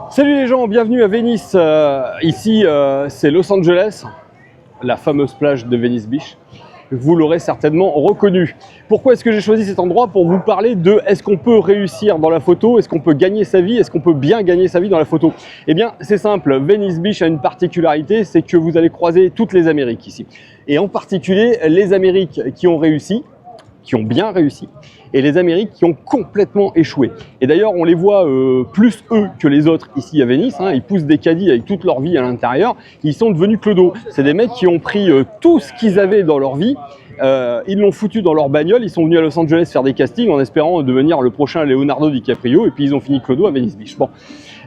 Salut les gens, bienvenue à Venice. Ici, c'est Los Angeles, la fameuse plage de Venice Beach. Vous l'aurez certainement reconnu. Pourquoi est-ce que j'ai choisi cet endroit? Pour vous parler de est-ce qu'on peut réussir dans la photo, est-ce qu'on peut gagner sa vie, est-ce qu'on peut bien gagner sa vie dans la photo? Eh bien, c'est simple. Venice Beach a une particularité, c'est que vous allez croiser toutes les Amériques ici. Et en particulier, les Amériques qui ont réussi, qui ont bien réussi, et les Amériques qui ont complètement échoué. Et d'ailleurs, on les voit plus eux que les autres ici à Venise. Ils poussent des caddies avec toute leur vie à l'intérieur. Ils sont devenus clodos. C'est des mecs qui ont pris tout ce qu'ils avaient dans leur vie. Ils l'ont foutu dans leur bagnole. Ils sont venus à Los Angeles faire des castings en espérant devenir le prochain Leonardo DiCaprio. Et puis ils ont fini clodo à Venice Beach. Bon.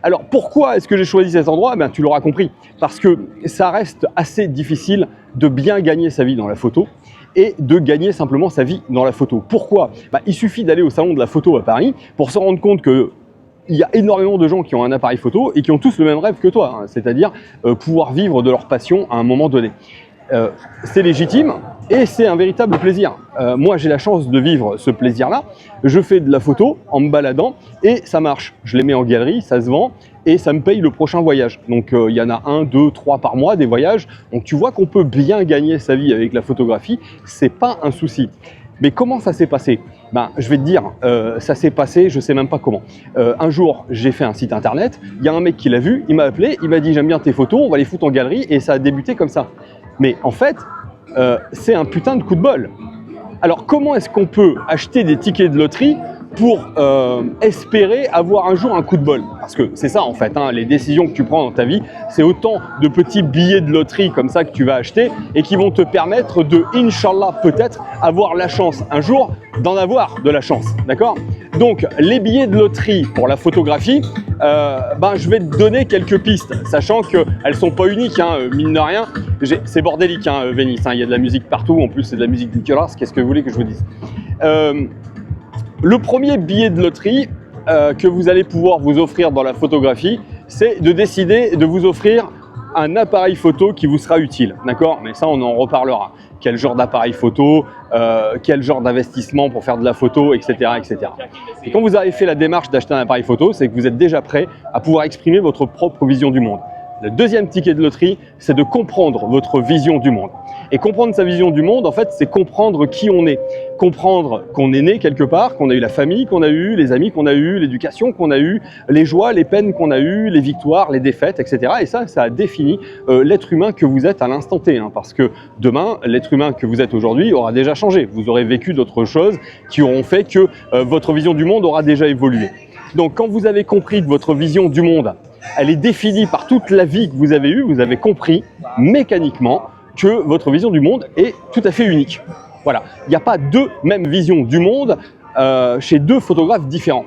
Alors pourquoi est-ce que j'ai choisi cet endroit? Ben, tu l'auras compris. Parce que ça reste assez difficile de bien gagner sa vie dans la photo et de gagner simplement sa vie dans la photo. Pourquoi? Il suffit d'aller au salon de la photo à Paris pour se rendre compte que il y a énormément de gens qui ont un appareil photo et qui ont tous le même rêve que toi, c'est-à-dire pouvoir vivre de leur passion à un moment donné. C'est légitime et c'est un véritable plaisir. Moi, j'ai la chance de vivre ce plaisir-là. Je fais de la photo en me baladant et ça marche. Je les mets en galerie, ça se vend et ça me paye le prochain voyage. Donc, il y en a 1, 2, 3 par mois des voyages. Donc, tu vois qu'on peut bien gagner sa vie avec la photographie. C'est pas un souci. Mais comment ça s'est passé? Je vais te dire, ça s'est passé, je sais même pas comment. Un jour, j'ai fait un site internet, il y a un mec qui l'a vu, il m'a appelé, il m'a dit j'aime bien tes photos, on va les foutre en galerie et ça a débuté comme ça. Mais en fait, c'est un putain de coup de bol. Alors comment est-ce qu'on peut acheter des tickets de loterie pour espérer avoir un jour un coup de bol? Parce que c'est ça en fait, les décisions que tu prends dans ta vie, c'est autant de petits billets de loterie comme ça que tu vas acheter et qui vont te permettre de, Inch'Allah, peut-être avoir la chance un jour d'en avoir de la chance, d'accord? Donc les billets de loterie pour la photographie, je vais te donner quelques pistes, sachant qu'elles ne sont pas uniques, mine de rien, c'est bordélique Venice, il y a de la musique partout, en plus c'est de la musique dégueulasse, qu'est-ce que vous voulez que je vous dise? Le premier billet de loterie que vous allez pouvoir vous offrir dans la photographie, c'est de décider de vous offrir un appareil photo qui vous sera utile, d'accord? Mais ça, on en reparlera. Quel genre d'appareil photo, quel genre d'investissement pour faire de la photo, etc., etc. Et quand vous avez fait la démarche d'acheter un appareil photo, c'est que vous êtes déjà prêt à pouvoir exprimer votre propre vision du monde. Le deuxième ticket de loterie, c'est de comprendre votre vision du monde. Et comprendre sa vision du monde, en fait, c'est comprendre qui on est. Comprendre qu'on est né quelque part, qu'on a eu la famille qu'on a eue, les amis qu'on a eus, l'éducation qu'on a eue, les joies, les peines qu'on a eues, les victoires, les défaites, etc. Et ça a défini l'être humain que vous êtes à l'instant T. Parce que demain, l'être humain que vous êtes aujourd'hui aura déjà changé. Vous aurez vécu d'autres choses qui auront fait que votre vision du monde aura déjà évolué. Donc, quand vous avez compris que votre vision du monde, elle est définie par toute la vie que vous avez eue, vous avez compris mécaniquement que votre vision du monde est tout à fait unique. Voilà, il n'y a pas deux mêmes visions du monde chez deux photographes différents.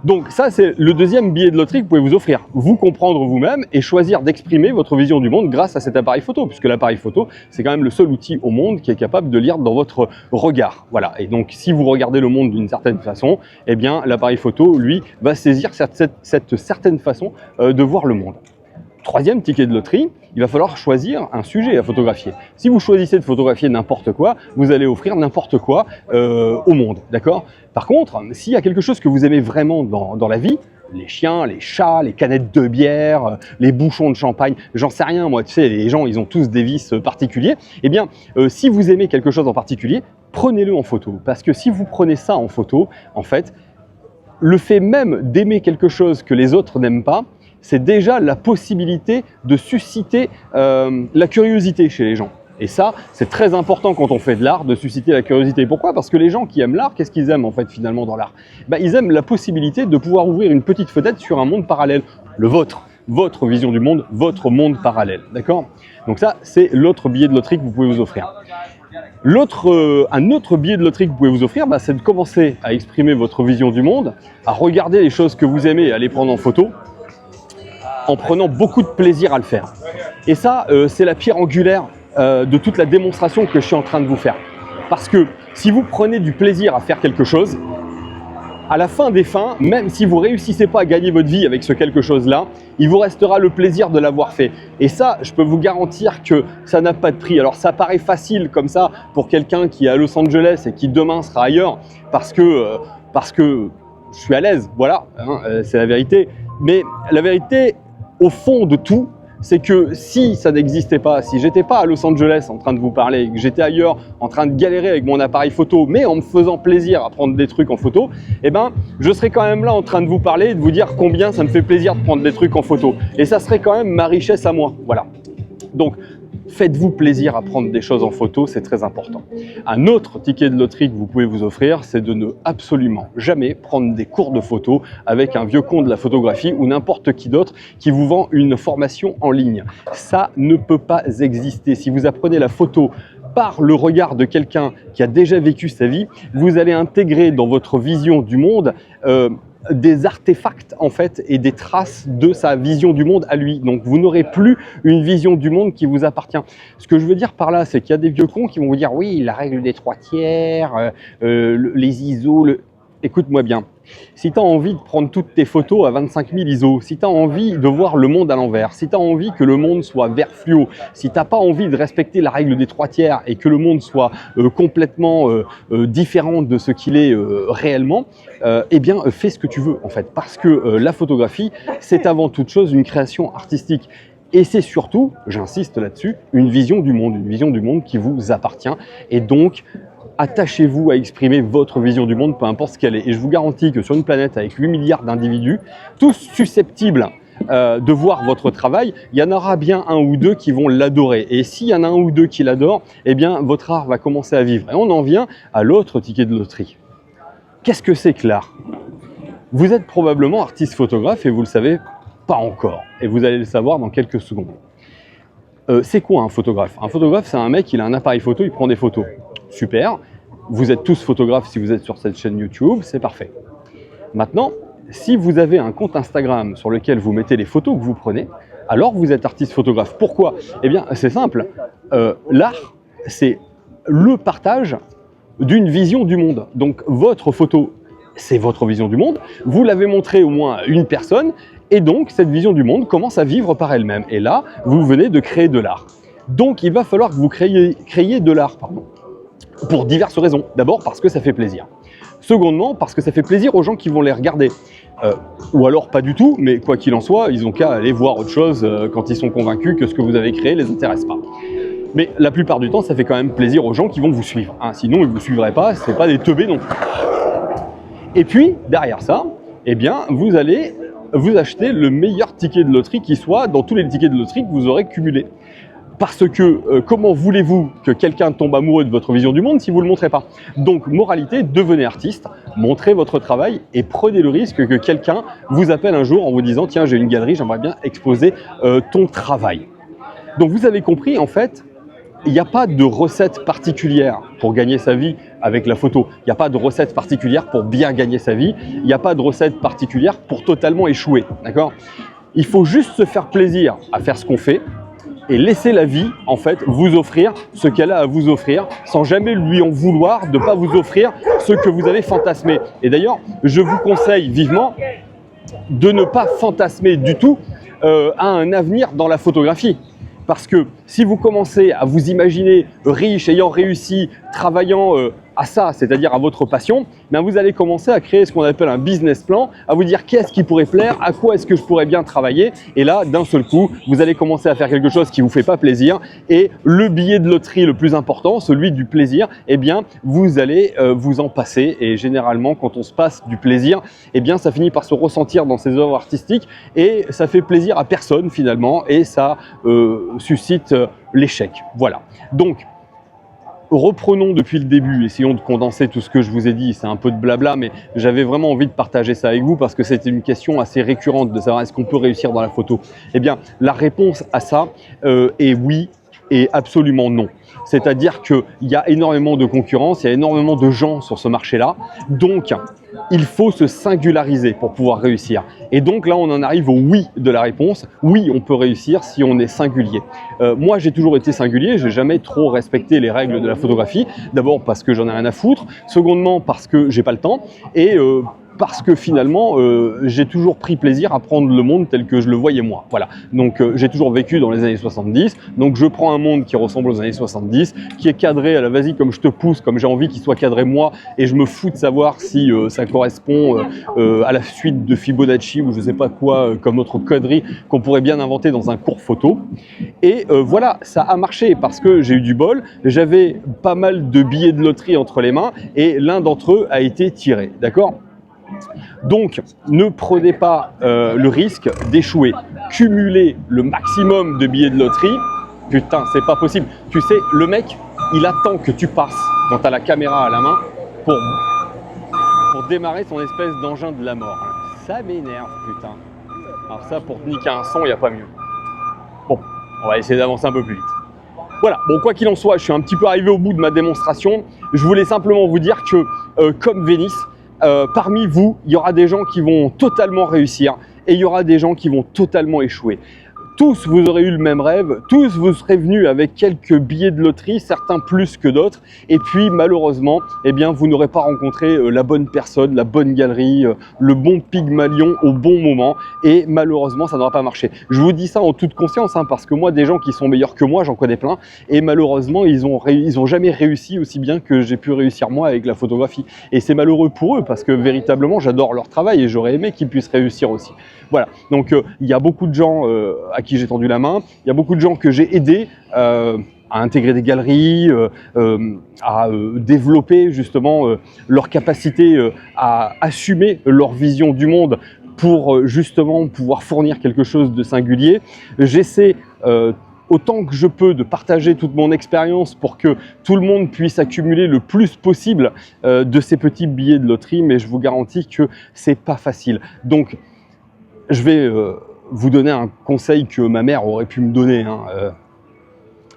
Donc ça, c'est le deuxième billet de loterie que vous pouvez vous offrir. Vous comprendre vous-même et choisir d'exprimer votre vision du monde grâce à cet appareil photo, puisque l'appareil photo, c'est quand même le seul outil au monde qui est capable de lire dans votre regard. Voilà. Et donc, si vous regardez le monde d'une certaine façon, eh bien, l'appareil photo, lui, va saisir cette certaine façon de voir le monde. Troisième ticket de loterie, il va falloir choisir un sujet à photographier. Si vous choisissez de photographier n'importe quoi, vous allez offrir n'importe quoi au monde, d'accord? Par contre, s'il y a quelque chose que vous aimez vraiment dans la vie, les chiens, les chats, les canettes de bière, les bouchons de champagne, j'en sais rien moi, tu sais, les gens ils ont tous des vices particuliers, eh bien si vous aimez quelque chose en particulier, prenez-le en photo. Parce que si vous prenez ça en photo, en fait, le fait même d'aimer quelque chose que les autres n'aiment pas, c'est déjà la possibilité de susciter la curiosité chez les gens. Et ça, c'est très important quand on fait de l'art, de susciter la curiosité. Pourquoi? Parce que les gens qui aiment l'art, qu'est-ce qu'ils aiment en fait finalement dans l'art? Ils aiment la possibilité de pouvoir ouvrir une petite fenêtre sur un monde parallèle, le vôtre, votre vision du monde, votre monde parallèle, d'accord? Donc ça, c'est l'autre billet de loterie que vous pouvez vous offrir. Un autre billet de loterie que vous pouvez vous offrir, c'est de commencer à exprimer votre vision du monde, à regarder les choses que vous aimez et à les prendre en photo, en prenant beaucoup de plaisir à le faire. Et ça, c'est la pierre angulaire de toute la démonstration que je suis en train de vous faire. Parce que si vous prenez du plaisir à faire quelque chose, à la fin des fins, même si vous ne réussissez pas à gagner votre vie avec ce quelque chose-là, il vous restera le plaisir de l'avoir fait. Et ça, je peux vous garantir que ça n'a pas de prix. Alors ça paraît facile comme ça pour quelqu'un qui est à Los Angeles et qui demain sera ailleurs parce que je suis à l'aise, voilà, c'est la vérité. Mais la vérité, au fond de tout, c'est que si ça n'existait pas, si j'étais pas à Los Angeles en train de vous parler, que j'étais ailleurs en train de galérer avec mon appareil photo, mais en me faisant plaisir à prendre des trucs en photo, eh ben, je serais quand même là en train de vous parler et de vous dire combien ça me fait plaisir de prendre des trucs en photo. Et ça serait quand même ma richesse à moi. Voilà. Donc, faites-vous plaisir à prendre des choses en photo, c'est très important. Un autre ticket de loterie que vous pouvez vous offrir, c'est de ne absolument jamais prendre des cours de photo avec un vieux con de la photographie ou n'importe qui d'autre qui vous vend une formation en ligne. Ça ne peut pas exister. Si vous apprenez la photo par le regard de quelqu'un qui a déjà vécu sa vie, vous allez intégrer dans votre vision du monde des artefacts en fait et des traces de sa vision du monde à lui. Donc vous n'aurez plus une vision du monde qui vous appartient. Ce que je veux dire par là, c'est qu'il y a des vieux cons qui vont vous dire oui, la règle des 3/3, les ISO, écoute-moi bien. Si tu as envie de prendre toutes tes photos à 25 000 ISO, si tu as envie de voir le monde à l'envers, si tu as envie que le monde soit vert fluo, si tu n'as pas envie de respecter la règle des 3/3 et que le monde soit complètement différent de ce qu'il est réellement, eh bien fais ce que tu veux en fait. Parce que la photographie, c'est avant toute chose une création artistique. Et c'est surtout, j'insiste là-dessus, une vision du monde qui vous appartient. Et donc, attachez-vous à exprimer votre vision du monde, peu importe ce qu'elle est. Et je vous garantis que sur une planète avec 8 milliards d'individus, tous susceptibles de voir votre travail, il y en aura bien un ou deux qui vont l'adorer. Et s'il y en a un ou deux qui l'adorent, eh bien, votre art va commencer à vivre. Et on en vient à l'autre ticket de loterie. Qu'est-ce que c'est que l'art? Vous êtes probablement artiste photographe et vous ne le savez pas encore. Et vous allez le savoir dans quelques secondes. C'est quoi un photographe? Un photographe, c'est un mec, il a un appareil photo, il prend des photos. Super, vous êtes tous photographes si vous êtes sur cette chaîne YouTube, c'est parfait. Maintenant, si vous avez un compte Instagram sur lequel vous mettez les photos que vous prenez, alors vous êtes artiste photographe. Pourquoi? Eh bien, c'est simple. L'art, c'est le partage d'une vision du monde. Donc, votre photo, c'est votre vision du monde. Vous l'avez montré au moins à une personne et donc, cette vision du monde commence à vivre par elle-même. Et là, vous venez de créer de l'art. Donc, il va falloir que vous créiez de l'art, pardon. Pour diverses raisons. D'abord parce que ça fait plaisir. Secondement, parce que ça fait plaisir aux gens qui vont les regarder. Ou alors pas du tout, mais quoi qu'il en soit, ils n'ont qu'à aller voir autre chose quand ils sont convaincus que ce que vous avez créé ne les intéresse pas. Mais la plupart du temps, ça fait quand même plaisir aux gens qui vont vous suivre. Hein. Sinon, ils ne vous suivraient pas, ce n'est pas des teubés non plus. Et puis, derrière ça, eh bien, vous allez vous acheter le meilleur ticket de loterie qui soit dans tous les tickets de loterie que vous aurez cumulés. Parce que comment voulez-vous que quelqu'un tombe amoureux de votre vision du monde si vous ne le montrez pas? Donc, moralité, devenez artiste, montrez votre travail et prenez le risque que quelqu'un vous appelle un jour en vous disant « Tiens, j'ai une galerie, j'aimerais bien exposer ton travail ». Donc, vous avez compris, en fait, il n'y a pas de recette particulière pour gagner sa vie avec la photo. Il n'y a pas de recette particulière pour bien gagner sa vie. Il n'y a pas de recette particulière pour totalement échouer. D'accord? Il faut juste se faire plaisir à faire ce qu'on fait et laisser la vie, en fait, vous offrir ce qu'elle a à vous offrir, sans jamais lui en vouloir de ne pas vous offrir ce que vous avez fantasmé. Et d'ailleurs, je vous conseille vivement de ne pas fantasmer du tout à un avenir dans la photographie. Parce que si vous commencez à vous imaginer riche, ayant réussi, travaillant à ça, c'est-à-dire à votre passion, ben vous allez commencer à créer ce qu'on appelle un business plan, à vous dire qu'est-ce qui pourrait plaire, à quoi est-ce que je pourrais bien travailler. Et là, d'un seul coup, vous allez commencer à faire quelque chose qui ne vous fait pas plaisir. Et le billet de loterie le plus important, celui du plaisir, eh bien, vous allez vous en passer. Et généralement, quand on se passe du plaisir, eh bien, ça finit par se ressentir dans ses œuvres artistiques et ça fait plaisir à personne finalement et ça suscite l'échec. Voilà. Donc, reprenons depuis le début, essayons de condenser tout ce que je vous ai dit, c'est un peu de blabla, mais j'avais vraiment envie de partager ça avec vous parce que c'était une question assez récurrente de savoir est-ce qu'on peut réussir dans la photo. Eh bien, la réponse à ça est oui et absolument non. C'est-à-dire qu'il y a énormément de concurrence, il y a énormément de gens sur ce marché-là, donc il faut se singulariser pour pouvoir réussir. Et donc là, on en arrive au oui de la réponse. Oui, on peut réussir si on est singulier. Moi, j'ai toujours été singulier, j'ai jamais trop respecté les règles de la photographie. D'abord parce que j'en ai rien à foutre, secondement parce que j'ai pas le temps, et parce que finalement, j'ai toujours pris plaisir à prendre le monde tel que je le voyais moi. Voilà. Donc, j'ai toujours vécu dans les années 70. Donc, je prends un monde qui ressemble aux années 70, qui est cadré à la vas-y comme je te pousse, comme j'ai envie qu'il soit cadré moi, et je me fous de savoir si ça correspond à la suite de Fibonacci ou je sais pas quoi, comme autre connerie qu'on pourrait bien inventer dans un cours photo. Et voilà, ça a marché parce que j'ai eu du bol. J'avais pas mal de billets de loterie entre les mains et l'un d'entre eux a été tiré. D'accord ? Donc, ne prenez pas le risque d'échouer. Cumulez le maximum de billets de loterie. Putain, c'est pas possible. Tu sais, le mec, il attend que tu passes quand tu as la caméra à la main pour démarrer son espèce d'engin de la mort. Ça m'énerve, putain. Alors ça, pour te niquer un son, il n'y a pas mieux. Bon, on va essayer d'avancer un peu plus vite. Voilà, bon, quoi qu'il en soit, je suis un petit peu arrivé au bout de ma démonstration. Je voulais simplement vous dire que, comme Vénice, parmi vous, il y aura des gens qui vont totalement réussir et il y aura des gens qui vont totalement échouer. Tous, vous aurez eu le même rêve, tous, vous serez venus avec quelques billets de loterie, certains plus que d'autres, et puis malheureusement, eh bien, vous n'aurez pas rencontré la bonne personne, la bonne galerie, le bon Pygmalion au bon moment, et malheureusement, ça n'aura pas marché. Je vous dis ça en toute conscience, hein, parce que moi, des gens qui sont meilleurs que moi, j'en connais plein, et malheureusement, ils ont jamais réussi aussi bien que j'ai pu réussir moi avec la photographie. Et c'est malheureux pour eux, parce que véritablement, j'adore leur travail, et j'aurais aimé qu'ils puissent réussir aussi. Voilà, donc il y a beaucoup de gens à qui j'ai tendu la main, il y a beaucoup de gens que j'ai aidés à intégrer des galeries, à développer justement leur capacité à assumer leur vision du monde pour justement pouvoir fournir quelque chose de singulier. J'essaie autant que je peux de partager toute mon expérience pour que tout le monde puisse accumuler le plus possible de ces petits billets de loterie, mais je vous garantis que c'est pas facile. Donc, je vais vous donner un conseil que ma mère aurait pu me donner. Hein.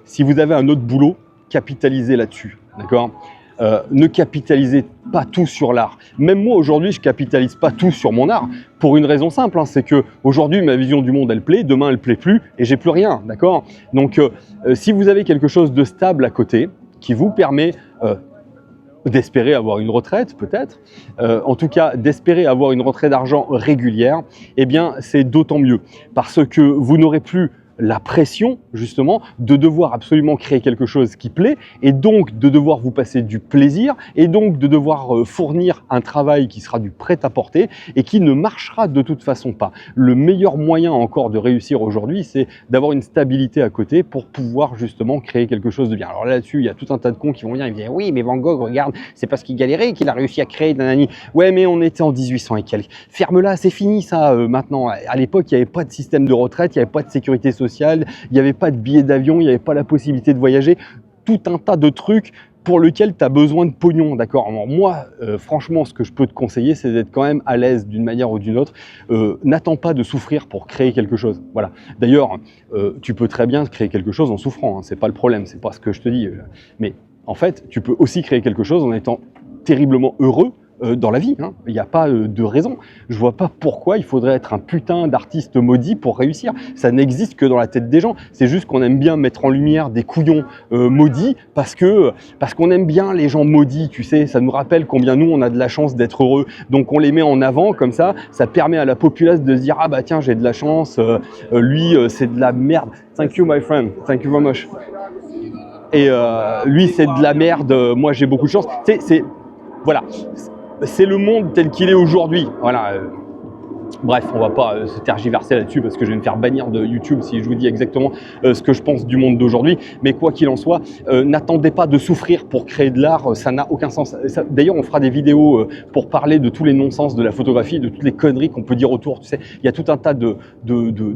Si vous avez un autre boulot, capitalisez là-dessus, d'accord ? Ne capitalisez pas tout sur l'art. Même moi, aujourd'hui, je capitalise pas tout sur mon art pour une raison simple, hein, c'est que aujourd'hui, ma vision du monde, elle plaît, demain, elle plaît plus et j'ai plus rien, d'accord ? Donc, si vous avez quelque chose de stable à côté qui vous permet d'espérer avoir une retraite peut-être, en tout cas d'espérer avoir une rentrée d'argent régulière, eh bien c'est d'autant mieux parce que vous n'aurez plus la pression justement de devoir absolument créer quelque chose qui plaît et donc de devoir vous passer du plaisir et donc de devoir fournir un travail qui sera du prêt-à-porter et qui ne marchera de toute façon pas. Le meilleur moyen encore de réussir aujourd'hui, c'est d'avoir une stabilité à côté pour pouvoir justement créer quelque chose de bien. Alors là-dessus, il y a tout un tas de cons qui vont venir et dire oui, mais Van Gogh, regarde, c'est parce qu'il galérait qu'il a réussi à créer nanani. Ouais, mais on était en 1800 et quelques. Ferme-la, c'est fini ça maintenant. À l'époque, il n'y avait pas de système de retraite, il n'y avait pas de sécurité sociale, il n'y avait pas de billets d'avion, il n'y avait pas la possibilité de voyager, tout un tas de trucs pour lesquels tu as besoin de pognon, d'accord ? Alors moi, franchement, ce que je peux te conseiller, c'est d'être quand même à l'aise d'une manière ou d'une autre. N'attends pas de souffrir pour créer quelque chose. Voilà. D'ailleurs, tu peux très bien créer quelque chose en souffrant, hein, c'est pas le problème, c'est pas ce que je te dis. Mais en fait, tu peux aussi créer quelque chose en étant terriblement heureux dans la vie, hein. Il n'y a pas de raison. Je vois pas pourquoi il faudrait être un putain d'artiste maudit pour réussir. Ça n'existe que dans la tête des gens. C'est juste qu'on aime bien mettre en lumière des couillons maudits parce qu'on aime bien les gens maudits, tu sais. Ça nous rappelle combien nous on a de la chance d'être heureux. Donc on les met en avant comme ça. Ça permet à la populace de se dire ah bah tiens j'ai de la chance. Lui c'est de la merde. Thank you my friend. Thank you very much. Et lui c'est de la merde. Moi j'ai beaucoup de chance. Tu sais c'est voilà. C'est le monde tel qu'il est aujourd'hui. Voilà. Bref, on va pas se tergiverser là-dessus parce que je vais me faire bannir de YouTube si je vous dis exactement ce que je pense du monde d'aujourd'hui. Mais quoi qu'il en soit, n'attendez pas de souffrir pour créer de l'art, ça n'a aucun sens. D'ailleurs, on fera des vidéos pour parler de tous les non-sens de la photographie, de toutes les conneries qu'on peut dire autour. Tu sais, il y a tout un tas de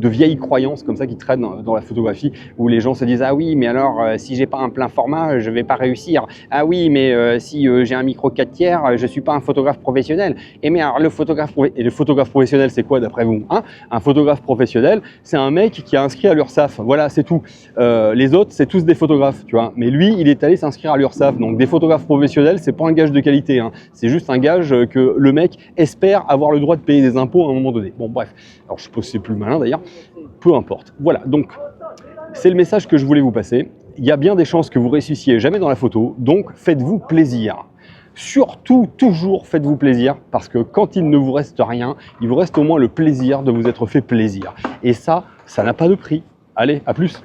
vieilles croyances comme ça qui traînent dans la photographie où les gens se disent ah oui, mais alors si j'ai pas un plein format, je vais pas réussir. Ah oui, mais si j'ai un micro 4/3, je suis pas un photographe professionnel. Et mais alors le photographe professionnel, c'est quoi d'après vous, hein? Un photographe professionnel, c'est un mec qui a inscrit à l'URSSAF. Voilà, c'est tout. Les autres, c'est tous des photographes, tu vois. Mais lui, il est allé s'inscrire à l'URSSAF. Donc, des photographes professionnels, c'est pas un gage de qualité, hein. C'est juste un gage que le mec espère avoir le droit de payer des impôts à un moment donné. Bon, bref. Alors, je suppose que c'est plus malin d'ailleurs. Peu importe. Voilà. Donc, c'est le message que je voulais vous passer. Il y a bien des chances que vous réussissiez jamais dans la photo. Donc, faites-vous plaisir. Surtout, toujours faites-vous plaisir, parce que quand il ne vous reste rien, il vous reste au moins le plaisir de vous être fait plaisir. Et ça n'a pas de prix. Allez, à plus!